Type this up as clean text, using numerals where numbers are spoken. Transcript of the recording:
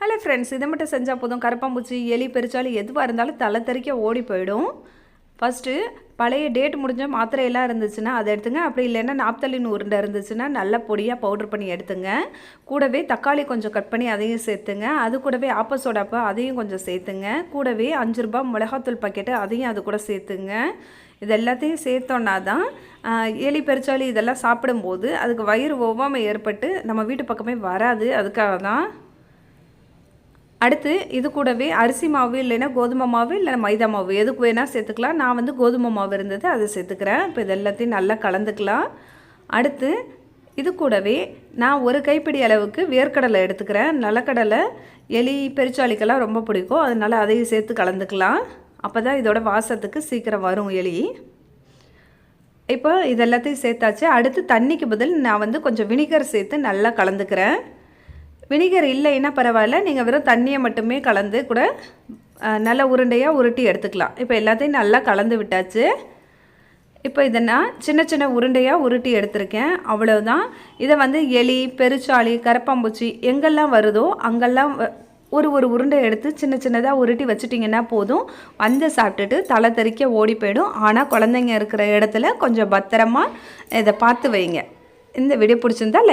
Hello friends, இதை மட்டும் செஞ்சால் போதும். கரப்பாம்பூச்சி, எலி, பெருச்சாலி எதுவாக இருந்தாலும் தலை தெறிக்க ஓடி போயிடும். ஃபஸ்ட்டு பழைய டேட் முடிஞ்ச மாத்திரையெல்லாம் இருந்துச்சுன்னா அதை எடுத்துங்க. அப்படி இல்லைன்னா நாப்தலின் உருண்டை இருந்துச்சுன்னா நல்லா பொடியாக பவுட்ரு பண்ணி எடுத்துங்க. கூடவே தக்காளி கொஞ்சம் கட் பண்ணி அதையும் சேர்த்துங்க. அது கூடவே ஆப்பசோடாப்பா அதையும் கொஞ்சம் சேர்த்துங்க. கூடவே 5 ரூபா மிளகாத்தூள் பாக்கெட்டு அதையும் அது கூட சேர்த்துங்க. இது எல்லாத்தையும் சேர்த்தோன்னா தான் எலி, பெருச்சாலி இதெல்லாம் சாப்பிடும்போது அதுக்கு வயிறு ஒவ்வாமை ஏற்பட்டு நம்ம வீட்டு பக்கமே வராது. அதுக்காக தான். அடுத்து இது கூடவே அரிசி மாவு இல்லைன்னா கோதுமை மாவு இல்லை மைதா மாவு எதுக்கு வேணால் சேர்த்துக்கலாம். நான் வந்து கோதுமை மாவு இருந்தது அதை சேர்த்துக்கிறேன். இப்போ இது எல்லாத்தையும் நல்லா கலந்துக்கலாம். அடுத்து இது கூடவே நான் ஒரு கைப்பிடி அளவுக்கு வேர்க்கடலை எடுத்துக்கிறேன். நிலக்கடலை எலி, பெருச்சாலிக்கெல்லாம் ரொம்ப பிடிக்கும். அதனால் அதையும் சேர்த்து கலந்துக்கலாம். அப்போ தான் இதோட வாசத்துக்கு சீக்கிரம் வரும் எலி. இப்போ இது எல்லாத்தையும் சேர்த்தாச்சு. அடுத்து தண்ணிக்கு பதில் நான் வந்து கொஞ்சம் வினிகர் சேர்த்து நல்லா கலந்துக்கிறேன். வினிகர் இல்லைன்னா பரவாயில்ல, நீங்கள் வெறும் தண்ணியை மட்டுமே கலந்து கூட நல்லா உருண்டையாக உருட்டி எடுத்துக்கலாம். இப்போ எல்லாத்தையும் நல்லா கலந்து விட்டாச்சு. இப்போ இதை நான் சின்ன சின்ன உருண்டையாக உருட்டி எடுத்திருக்கேன். அவ்வளோதான். இதை வந்து எலி, பெருச்சாலி, கரப்பாம்பூச்சி எங்கெல்லாம் வருதோ அங்கெல்லாம் ஒரு உருண்டை எடுத்து சின்ன சின்னதாக உருட்டி வச்சுட்டிங்கன்னா போதும். வந்து சாப்பிட்டுட்டு தலை தெறிக்க ஓடி போயிடும். ஆனால் குழந்தைங்க இருக்கிற இடத்துல கொஞ்சம் பத்திரமா இதை பார்த்து வைங்க. இந்த வீடியோ பிடிச்சிருந்தா